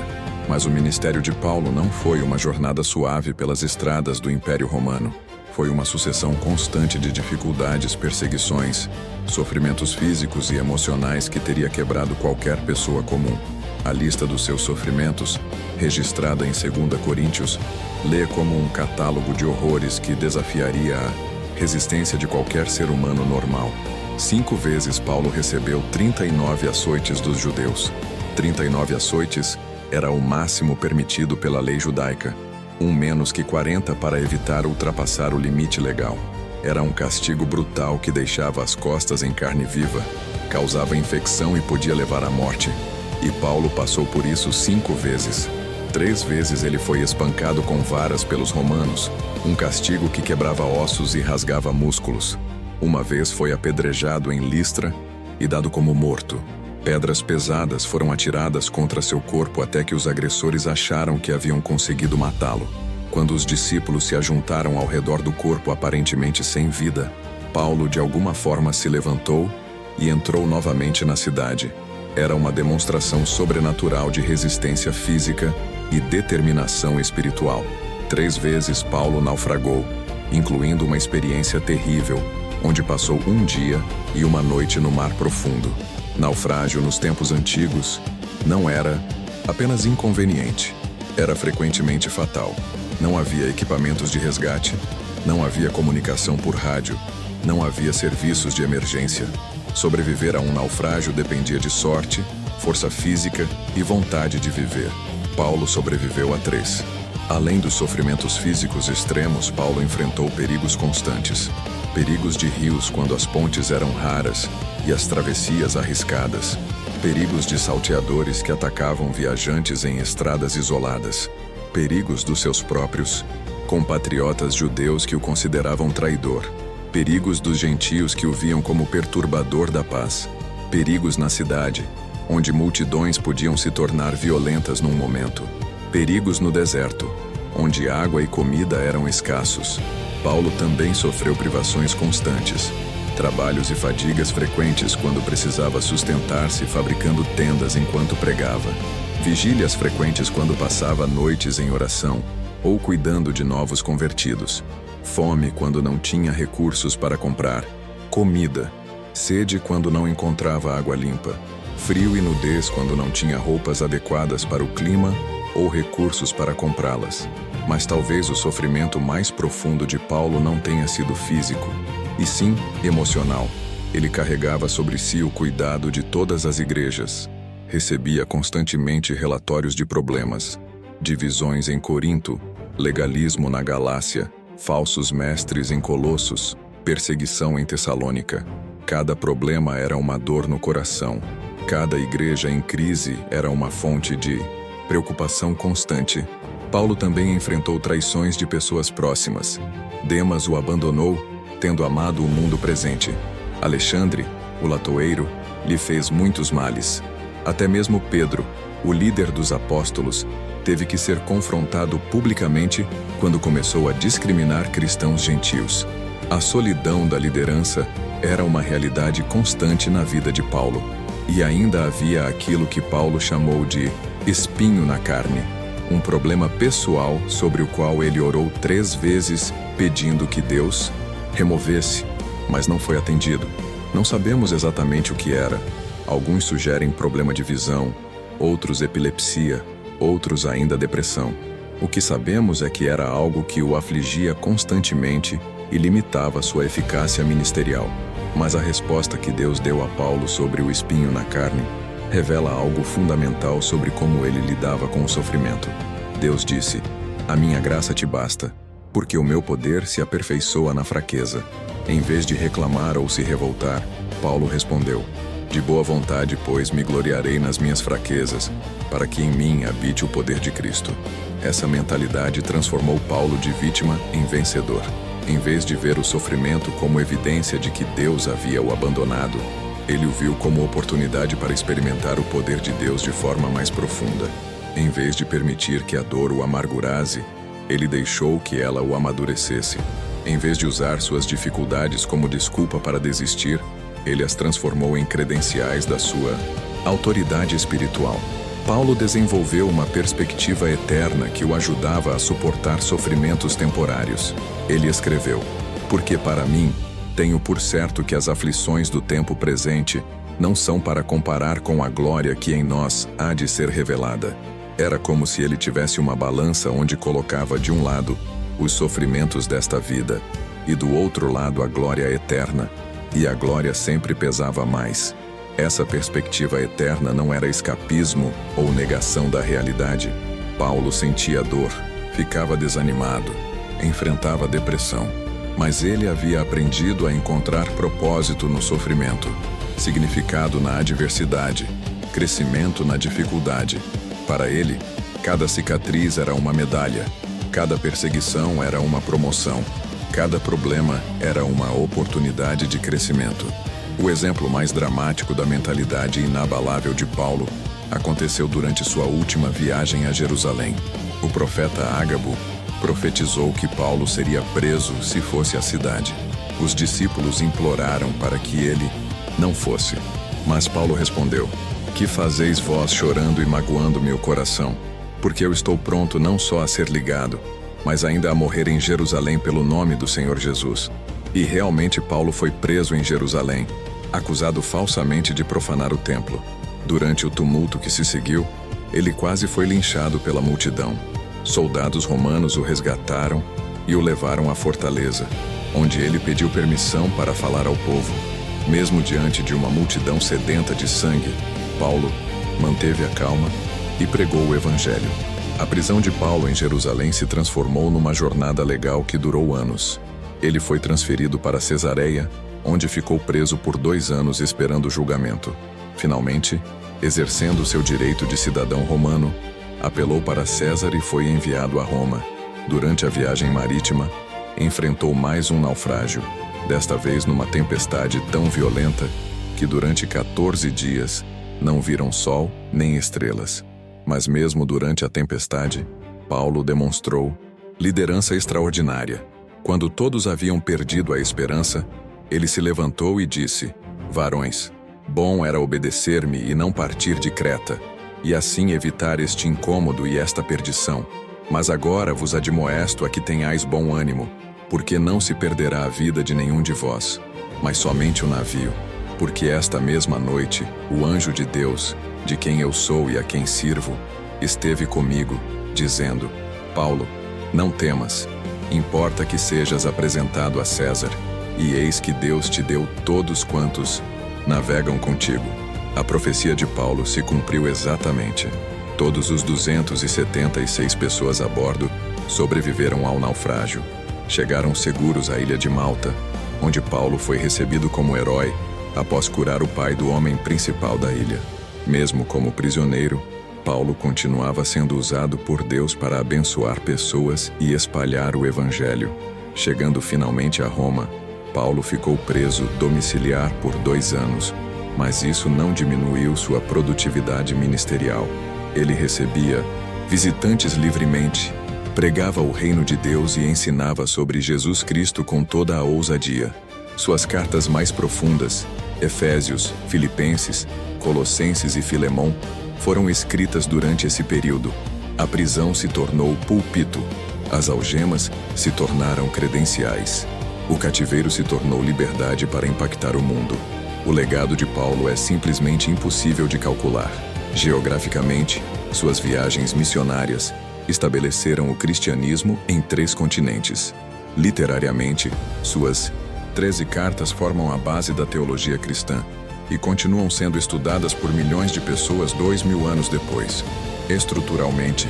Mas o ministério de Paulo não foi uma jornada suave pelas estradas do Império Romano. Foi uma sucessão constante de dificuldades, perseguições, sofrimentos físicos e emocionais que teria quebrado qualquer pessoa comum. A lista dos seus sofrimentos, registrada em 2 Coríntios, lê como um catálogo de horrores que desafiaria a resistência de qualquer ser humano normal. 5 vezes Paulo recebeu 39 açoites dos judeus. 39 açoites era o máximo permitido pela lei judaica, um menos que 40 para evitar ultrapassar o limite legal. Era um castigo brutal que deixava as costas em carne viva, causava infecção e podia levar à morte. E Paulo passou por isso 5 vezes. 3 vezes ele foi espancado com varas pelos romanos, um castigo que quebrava ossos e rasgava músculos. Uma vez foi apedrejado em Listra e dado como morto. Pedras pesadas foram atiradas contra seu corpo até que os agressores acharam que haviam conseguido matá-lo. Quando os discípulos se ajuntaram ao redor do corpo aparentemente sem vida, Paulo de alguma forma se levantou e entrou novamente na cidade. Era uma demonstração sobrenatural de resistência física e determinação espiritual. 3 vezes Paulo naufragou, incluindo uma experiência terrível, onde passou um dia e uma noite no mar profundo. Naufrágio nos tempos antigos não era apenas inconveniente, era frequentemente fatal. Não havia equipamentos de resgate, não havia comunicação por rádio, não havia serviços de emergência. Sobreviver a um naufrágio dependia de sorte, força física e vontade de viver. Paulo sobreviveu a 3. Além dos sofrimentos físicos extremos, Paulo enfrentou perigos constantes. Perigos de rios quando as pontes eram raras e as travessias arriscadas. Perigos de salteadores que atacavam viajantes em estradas isoladas. Perigos dos seus próprios compatriotas judeus que o consideravam traidor. Perigos dos gentios que o viam como perturbador da paz. Perigos na cidade, onde multidões podiam se tornar violentas num momento. Perigos no deserto, onde água e comida eram escassos. Paulo também sofreu privações constantes, trabalhos e fadigas frequentes quando precisava sustentar-se fabricando tendas enquanto pregava, vigílias frequentes quando passava noites em oração ou cuidando de novos convertidos, fome quando não tinha recursos para comprar comida, sede quando não encontrava água limpa, frio e nudez quando não tinha roupas adequadas para o clima ou recursos para comprá-las. Mas talvez o sofrimento mais profundo de Paulo não tenha sido físico, e sim emocional. Ele carregava sobre si o cuidado de todas as igrejas. Recebia constantemente relatórios de problemas, divisões em Corinto, legalismo na Galácia, falsos mestres em Colossos, perseguição em Tessalônica. Cada problema era uma dor no coração. Cada igreja em crise era uma fonte de preocupação constante. Paulo também enfrentou traições de pessoas próximas. Demas o abandonou, tendo amado o mundo presente. Alexandre, o latoeiro, lhe fez muitos males. Até mesmo Pedro, o líder dos apóstolos, teve que ser confrontado publicamente quando começou a discriminar cristãos gentios. A solidão da liderança era uma realidade constante na vida de Paulo. E ainda havia aquilo que Paulo chamou de espinho na carne, um problema pessoal sobre o qual ele orou 3 vezes pedindo que Deus removesse, mas não foi atendido. Não sabemos exatamente o que era. Alguns sugerem problema de visão, outros epilepsia, outros ainda depressão. O que sabemos é que era algo que o afligia constantemente e limitava sua eficácia ministerial. Mas a resposta que Deus deu a Paulo sobre o espinho na carne revela algo fundamental sobre como ele lidava com o sofrimento. Deus disse: "A minha graça te basta, porque o meu poder se aperfeiçoa na fraqueza." Em vez de reclamar ou se revoltar, Paulo respondeu: "De boa vontade, pois, me gloriarei nas minhas fraquezas, para que em mim habite o poder de Cristo." Essa mentalidade transformou Paulo de vítima em vencedor. Em vez de ver o sofrimento como evidência de que Deus havia o abandonado, ele o viu como oportunidade para experimentar o poder de Deus de forma mais profunda. Em vez de permitir que a dor o amargurasse, ele deixou que ela o amadurecesse. Em vez de usar suas dificuldades como desculpa para desistir, ele as transformou em credenciais da sua autoridade espiritual. Paulo desenvolveu uma perspectiva eterna que o ajudava a suportar sofrimentos temporários. Ele escreveu: "Porque para mim, tenho por certo que as aflições do tempo presente não são para comparar com a glória que em nós há de ser revelada." Era como se ele tivesse uma balança onde colocava de um lado os sofrimentos desta vida e do outro lado a glória eterna, e a glória sempre pesava mais. Essa perspectiva eterna não era escapismo ou negação da realidade. Paulo sentia dor, ficava desanimado, enfrentava depressão. Mas ele havia aprendido a encontrar propósito no sofrimento, significado na adversidade, crescimento na dificuldade. Para ele, cada cicatriz era uma medalha, cada perseguição era uma promoção, cada problema era uma oportunidade de crescimento. O exemplo mais dramático da mentalidade inabalável de Paulo aconteceu durante sua última viagem a Jerusalém. O profeta Ágabo profetizou que Paulo seria preso se fosse à cidade. Os discípulos imploraram para que ele não fosse. Mas Paulo respondeu: "Que fazeis vós chorando e magoando meu coração? Porque eu estou pronto não só a ser ligado, mas ainda a morrer em Jerusalém pelo nome do Senhor Jesus." E realmente Paulo foi preso em Jerusalém, acusado falsamente de profanar o templo. Durante o tumulto que se seguiu, ele quase foi linchado pela multidão. Soldados romanos o resgataram e o levaram à fortaleza, onde ele pediu permissão para falar ao povo. Mesmo diante de uma multidão sedenta de sangue, Paulo manteve a calma e pregou o evangelho. A prisão de Paulo em Jerusalém se transformou numa jornada legal que durou anos. Ele foi transferido para Cesareia, onde ficou preso por 2 anos esperando o julgamento. Finalmente, exercendo seu direito de cidadão romano, apelou para César e foi enviado a Roma. Durante a viagem marítima, enfrentou mais um naufrágio, desta vez numa tempestade tão violenta que durante 14 dias não viram sol nem estrelas. Mas mesmo durante a tempestade, Paulo demonstrou liderança extraordinária. Quando todos haviam perdido a esperança, ele se levantou e disse: "Varões, bom era obedecer-me e não partir de Creta, e assim evitar este incômodo e esta perdição. Mas agora vos admoesto a que tenhais bom ânimo, porque não se perderá a vida de nenhum de vós, mas somente o navio. Porque esta mesma noite, o anjo de Deus, de quem eu sou e a quem sirvo, esteve comigo, dizendo: Paulo, não temas, importa que sejas apresentado a César, e eis que Deus te deu todos quantos navegam contigo." A profecia de Paulo se cumpriu exatamente. Todos os 276 pessoas a bordo sobreviveram ao naufrágio. Chegaram seguros à ilha de Malta, onde Paulo foi recebido como herói após curar o pai do homem principal da ilha. Mesmo como prisioneiro, Paulo continuava sendo usado por Deus para abençoar pessoas e espalhar o evangelho. Chegando finalmente a Roma, Paulo ficou preso domiciliar por 2 anos, mas isso não diminuiu sua produtividade ministerial. Ele recebia visitantes livremente, pregava o reino de Deus e ensinava sobre Jesus Cristo com toda a ousadia. Suas cartas mais profundas Efésios, Filipenses, Colossenses e Filemão foram escritas durante esse período. A prisão se tornou púlpito. As algemas se tornaram credenciais. O cativeiro se tornou liberdade para impactar o mundo. O legado de Paulo é simplesmente impossível de calcular. Geograficamente, suas viagens missionárias estabeleceram o cristianismo em 3 continentes. Literariamente, suas 13 cartas formam a base da teologia cristã e continuam sendo estudadas por milhões de pessoas 2000 anos depois. Estruturalmente,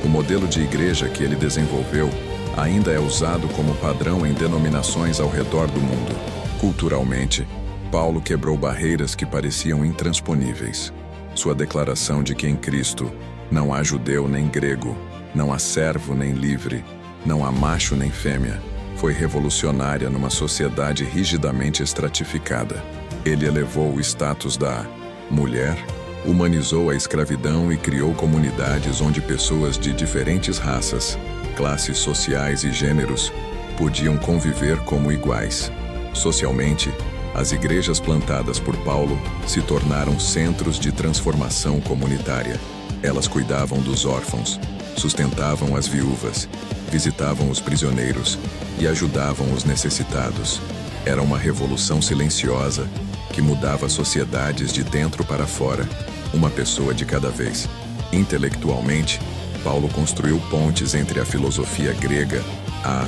o modelo de igreja que ele desenvolveu ainda é usado como padrão em denominações ao redor do mundo. Culturalmente, Paulo quebrou barreiras que pareciam intransponíveis. Sua declaração de que em Cristo não há judeu nem grego, não há servo nem livre, não há macho nem fêmea, foi revolucionária numa sociedade rigidamente estratificada. Ele elevou o status da mulher, humanizou a escravidão e criou comunidades onde pessoas de diferentes raças, classes sociais e gêneros podiam conviver como iguais. Socialmente, as igrejas plantadas por Paulo se tornaram centros de transformação comunitária. Elas cuidavam dos órfãos, sustentavam as viúvas, visitavam os prisioneiros e ajudavam os necessitados. Era uma revolução silenciosa que mudava sociedades de dentro para fora, uma pessoa de cada vez. Intelectualmente, Paulo construiu pontes entre a filosofia grega, a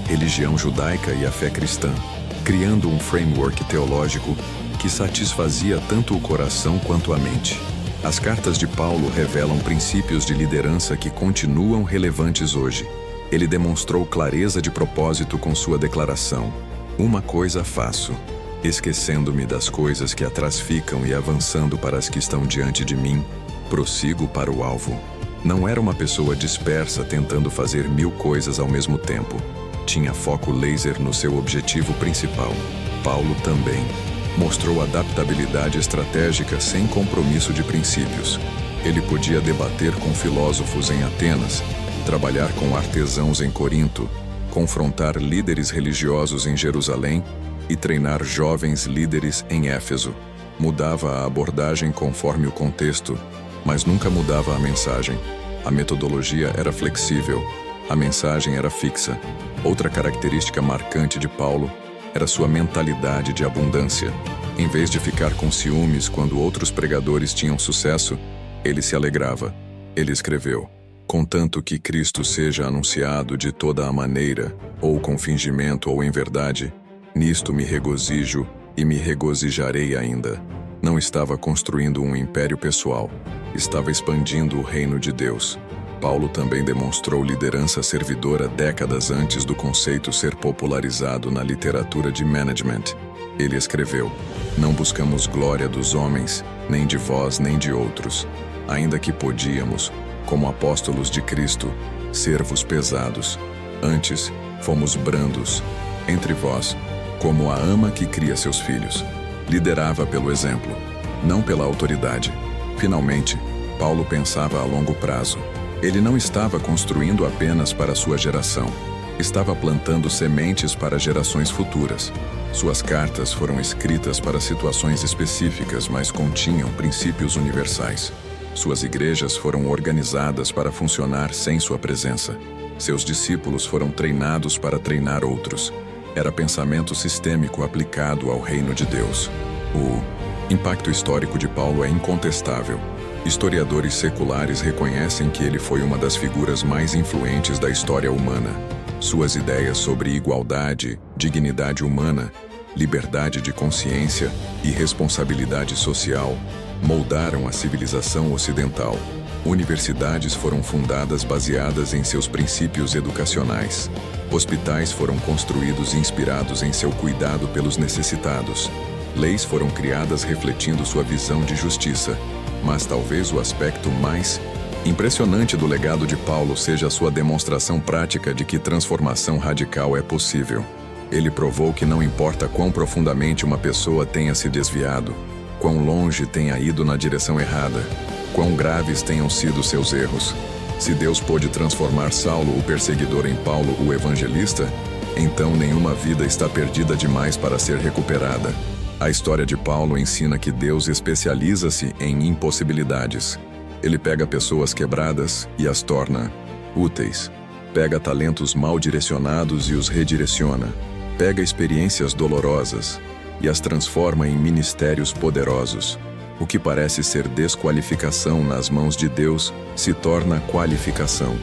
religião judaica e a fé cristã, criando um framework teológico que satisfazia tanto o coração quanto a mente. As cartas de Paulo revelam princípios de liderança que continuam relevantes hoje. Ele demonstrou clareza de propósito com sua declaração: "Uma coisa faço, esquecendo-me das coisas que atrás ficam e avançando para as que estão diante de mim, prossigo para o alvo." Não era uma pessoa dispersa tentando fazer 1000 coisas ao mesmo tempo. Tinha foco laser no seu objetivo principal. Paulo também mostrou adaptabilidade estratégica sem compromisso de princípios. Ele podia debater com filósofos em Atenas, trabalhar com artesãos em Corinto, confrontar líderes religiosos em Jerusalém e treinar jovens líderes em Éfeso. Mudava a abordagem conforme o contexto, mas nunca mudava a mensagem. A metodologia era flexível, a mensagem era fixa. Outra característica marcante de Paulo era sua mentalidade de abundância. Em vez de ficar com ciúmes quando outros pregadores tinham sucesso, ele se alegrava. Ele escreveu: "Contanto que Cristo seja anunciado de toda a maneira, ou com fingimento ou em verdade, nisto me regozijo e me regozijarei ainda." Não estava construindo um império pessoal, estava expandindo o reino de Deus. Paulo também demonstrou liderança servidora décadas antes do conceito ser popularizado na literatura de management. Ele escreveu: "Não buscamos glória dos homens, nem de vós, nem de outros, ainda que podíamos, como apóstolos de Cristo, ser-vos pesados. Antes, fomos brandos entre vós, como a ama que cria seus filhos." Liderava pelo exemplo, não pela autoridade. Finalmente, Paulo pensava a longo prazo. Ele não estava construindo apenas para sua geração. Estava plantando sementes para gerações futuras. Suas cartas foram escritas para situações específicas, mas continham princípios universais. Suas igrejas foram organizadas para funcionar sem sua presença. Seus discípulos foram treinados para treinar outros. Era pensamento sistêmico aplicado ao reino de Deus. O impacto histórico de Paulo é incontestável. Historiadores seculares reconhecem que ele foi uma das figuras mais influentes da história humana. Suas ideias sobre igualdade, dignidade humana, liberdade de consciência e responsabilidade social moldaram a civilização ocidental. Universidades foram fundadas baseadas em seus princípios educacionais. Hospitais foram construídos inspirados em seu cuidado pelos necessitados. Leis foram criadas refletindo sua visão de justiça. Mas talvez o aspecto mais impressionante do legado de Paulo seja a sua demonstração prática de que transformação radical é possível. Ele provou que não importa quão profundamente uma pessoa tenha se desviado, quão longe tenha ido na direção errada, quão graves tenham sido seus erros. Se Deus pôde transformar Saulo, o perseguidor, em Paulo, o evangelista, então nenhuma vida está perdida demais para ser recuperada. A história de Paulo ensina que Deus especializa-se em impossibilidades. Ele pega pessoas quebradas e as torna úteis. Pega talentos mal direcionados e os redireciona. Pega experiências dolorosas e as transforma em ministérios poderosos. O que parece ser desqualificação nas mãos de Deus se torna qualificação.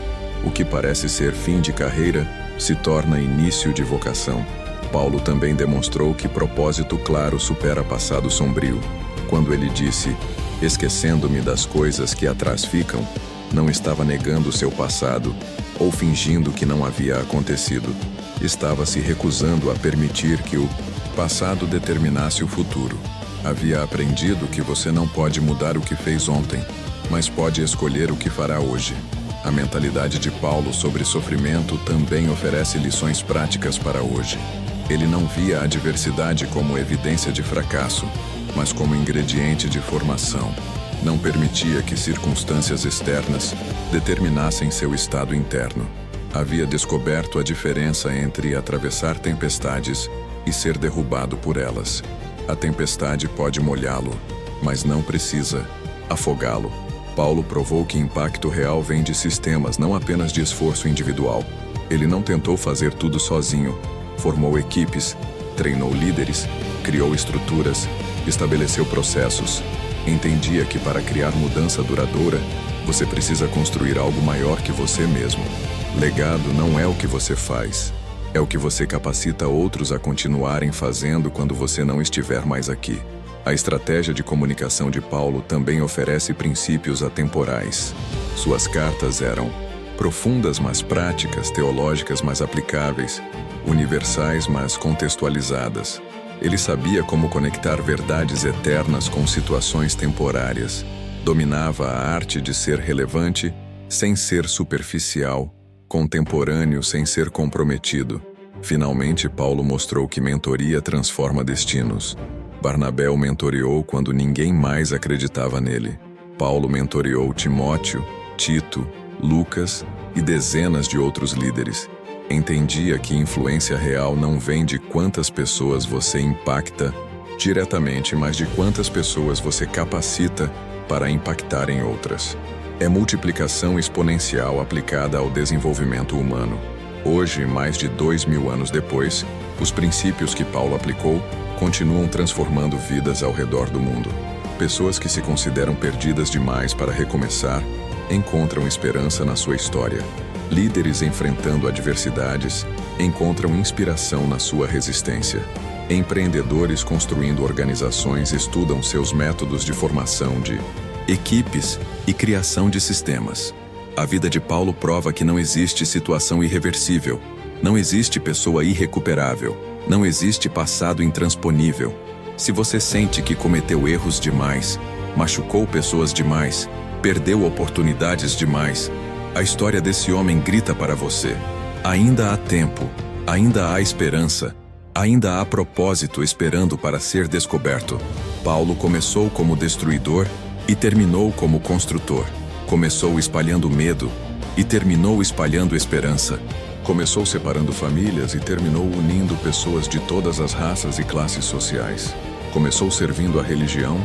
O que parece ser fim de carreira se torna início de vocação. Paulo também demonstrou que propósito claro supera passado sombrio. Quando ele disse, esquecendo-me das coisas que atrás ficam, não estava negando seu passado ou fingindo que não havia acontecido. Estava se recusando a permitir que o passado determinasse o futuro. Havia aprendido que você não pode mudar o que fez ontem, mas pode escolher o que fará hoje. A mentalidade de Paulo sobre sofrimento também oferece lições práticas para hoje. Ele não via a adversidade como evidência de fracasso, mas como ingrediente de formação. Não permitia que circunstâncias externas determinassem seu estado interno. Havia descoberto a diferença entre atravessar tempestades e ser derrubado por elas. A tempestade pode molhá-lo, mas não precisa afogá-lo. Paulo provou que impacto real vem de sistemas, não apenas de esforço individual. Ele não tentou fazer tudo sozinho. Formou equipes, treinou líderes, criou estruturas, estabeleceu processos. Entendia que para criar mudança duradoura, você precisa construir algo maior que você mesmo. Legado não é o que você faz, é o que você capacita outros a continuarem fazendo quando você não estiver mais aqui. A estratégia de comunicação de Paulo também oferece princípios atemporais. Suas cartas eram profundas, mas práticas, teológicas, mas aplicáveis, universais, mas contextualizadas. Ele sabia como conectar verdades eternas com situações temporárias. Dominava a arte de ser relevante, sem ser superficial, contemporâneo, sem ser comprometido. Finalmente, Paulo mostrou que mentoria transforma destinos. Barnabé o mentoreou quando ninguém mais acreditava nele. Paulo mentoreou Timóteo, Tito, Lucas e dezenas de outros líderes. Entendia que influência real não vem de quantas pessoas você impacta diretamente, mas de quantas pessoas você capacita para impactar em outras. É multiplicação exponencial aplicada ao desenvolvimento humano. Hoje, mais de 2000 anos depois, os princípios que Paulo aplicou continuam transformando vidas ao redor do mundo. Pessoas que se consideram perdidas demais para recomeçar encontram esperança na sua história. Líderes enfrentando adversidades encontram inspiração na sua resistência. Empreendedores construindo organizações estudam seus métodos de formação de equipes e criação de sistemas. A vida de Paulo prova que não existe situação irreversível, não existe pessoa irrecuperável, não existe passado intransponível. Se você sente que cometeu erros demais, machucou pessoas demais, perdeu oportunidades demais, a história desse homem grita para você. Ainda há tempo, ainda há esperança, ainda há propósito esperando para ser descoberto. Paulo começou como destruidor e terminou como construtor. Começou espalhando medo e terminou espalhando esperança. Começou separando famílias e terminou unindo pessoas de todas as raças e classes sociais. Começou servindo a religião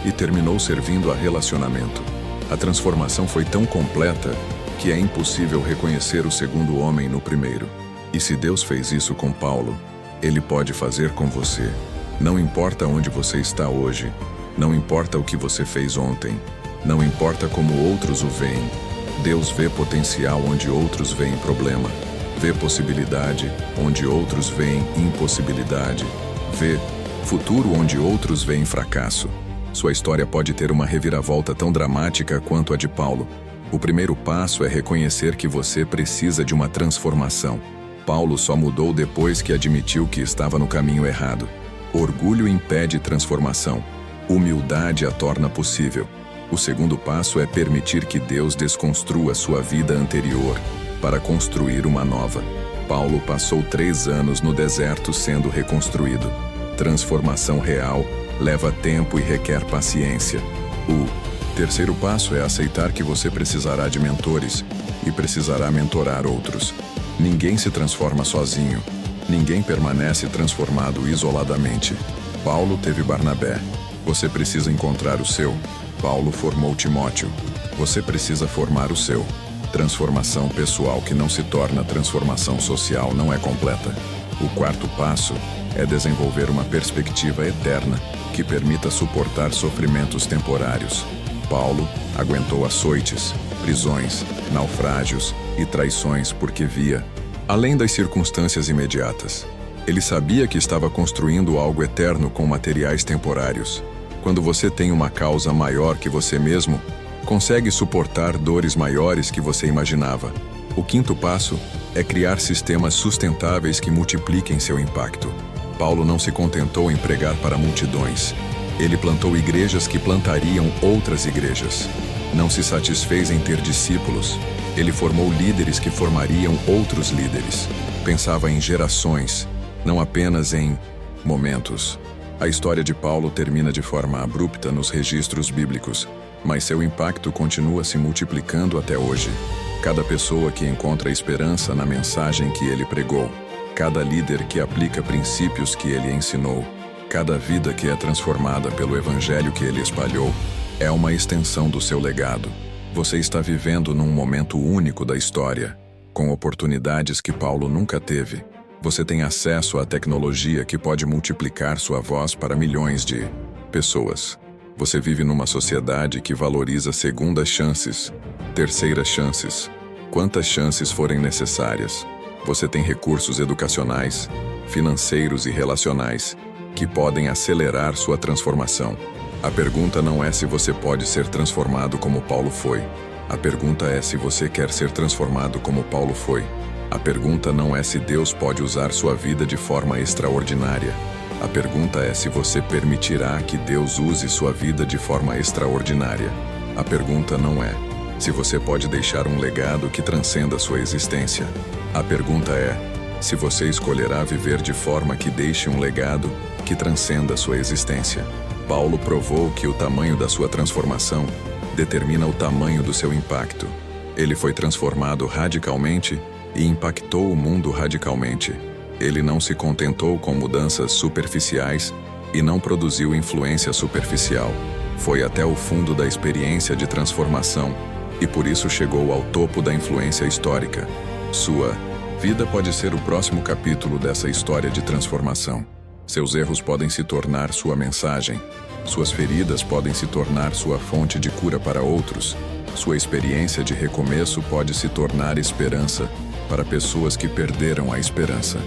e terminou servindo a relacionamento. A transformação foi tão completa que é impossível reconhecer o segundo homem no primeiro. E se Deus fez isso com Paulo, Ele pode fazer com você. Não importa onde você está hoje, não importa o que você fez ontem, não importa como outros o veem. Deus vê potencial onde outros veem problema, vê possibilidade onde outros veem impossibilidade, vê futuro onde outros veem fracasso. Sua história pode ter uma reviravolta tão dramática quanto a de Paulo. O primeiro passo é reconhecer que você precisa de uma transformação. Paulo só mudou depois que admitiu que estava no caminho errado. Orgulho impede transformação. Humildade a torna possível. O segundo passo é permitir que Deus desconstrua sua vida anterior para construir uma nova. Paulo passou 3 anos no deserto sendo reconstruído. Transformação real leva tempo e requer paciência. O terceiro passo é aceitar que você precisará de mentores e precisará mentorar outros. Ninguém se transforma sozinho. Ninguém permanece transformado isoladamente. Paulo teve Barnabé. Você precisa encontrar o seu. Paulo formou Timóteo. Você precisa formar o seu. Transformação pessoal que não se torna transformação social não é completa. O quarto passo é desenvolver uma perspectiva eterna que permita suportar sofrimentos temporários. Paulo aguentou açoites, prisões, naufrágios e traições porque via, além das circunstâncias imediatas. Ele sabia que estava construindo algo eterno com materiais temporários. Quando você tem uma causa maior que você mesmo, consegue suportar dores maiores que você imaginava. O quinto passo é criar sistemas sustentáveis que multipliquem seu impacto. Paulo não se contentou em pregar para multidões. Ele plantou igrejas que plantariam outras igrejas. Não se satisfez em ter discípulos. Ele formou líderes que formariam outros líderes. Pensava em gerações, não apenas em momentos. A história de Paulo termina de forma abrupta nos registros bíblicos, mas seu impacto continua se multiplicando até hoje. Cada pessoa que encontra esperança na mensagem que ele pregou, cada líder que aplica princípios que ele ensinou, cada vida que é transformada pelo evangelho que ele espalhou, é uma extensão do seu legado. Você está vivendo num momento único da história, com oportunidades que Paulo nunca teve. Você tem acesso à tecnologia que pode multiplicar sua voz para milhões de pessoas. Você vive numa sociedade que valoriza segundas chances, terceiras chances, quantas chances forem necessárias. Você tem recursos educacionais, financeiros e relacionais que podem acelerar sua transformação. A pergunta não é se você pode ser transformado como Paulo foi. A pergunta é se você quer ser transformado como Paulo foi. A pergunta não é se Deus pode usar sua vida de forma extraordinária. A pergunta é se você permitirá que Deus use sua vida de forma extraordinária. A pergunta não é se você pode deixar um legado que transcenda sua existência. A pergunta é se você escolherá viver de forma que deixe um legado que transcenda sua existência. Paulo provou que o tamanho da sua transformação determina o tamanho do seu impacto. Ele foi transformado radicalmente e impactou o mundo radicalmente. Ele não se contentou com mudanças superficiais e não produziu influência superficial. Foi até o fundo da experiência de transformação e por isso chegou ao topo da influência histórica. Sua vida pode ser o próximo capítulo dessa história de transformação. Seus erros podem se tornar sua mensagem. Suas feridas podem se tornar sua fonte de cura para outros. Sua experiência de recomeço pode se tornar esperança para pessoas que perderam a esperança.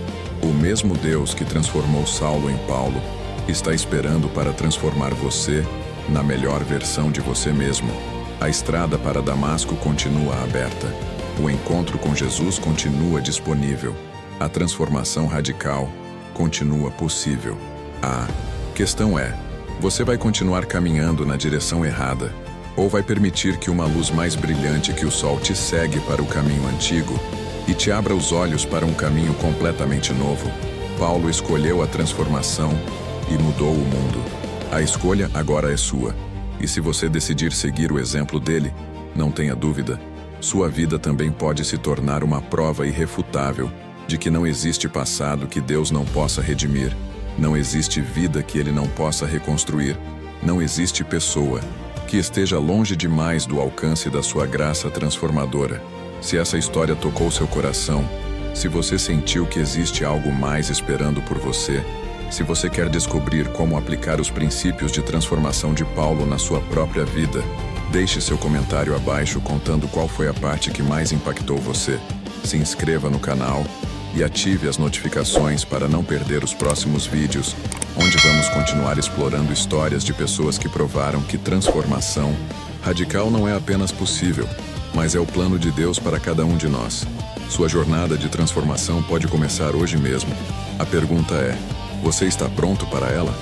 O mesmo Deus que transformou Saulo em Paulo está esperando para transformar você na melhor versão de você mesmo. A estrada para Damasco continua aberta. O encontro com Jesus continua disponível. A transformação radical continua possível. A questão é: você vai continuar caminhando na direção errada ou vai permitir que uma luz mais brilhante que o sol te segue para o caminho antigo e te abra os olhos para um caminho completamente novo? Paulo escolheu a transformação e mudou o mundo. A escolha agora é sua. E se você decidir seguir o exemplo dele, não tenha dúvida, sua vida também pode se tornar uma prova irrefutável de que não existe passado que Deus não possa redimir, não existe vida que Ele não possa reconstruir, não existe pessoa que esteja longe demais do alcance da sua graça transformadora. Se essa história tocou seu coração, se você sentiu que existe algo mais esperando por você, se você quer descobrir como aplicar os princípios de transformação de Paulo na sua própria vida, deixe seu comentário abaixo contando qual foi a parte que mais impactou você. Se inscreva no canal e ative as notificações para não perder os próximos vídeos, onde vamos continuar explorando histórias de pessoas que provaram que transformação radical não é apenas possível, mas é o plano de Deus para cada um de nós. Sua jornada de transformação pode começar hoje mesmo. A pergunta é: você está pronto para ela?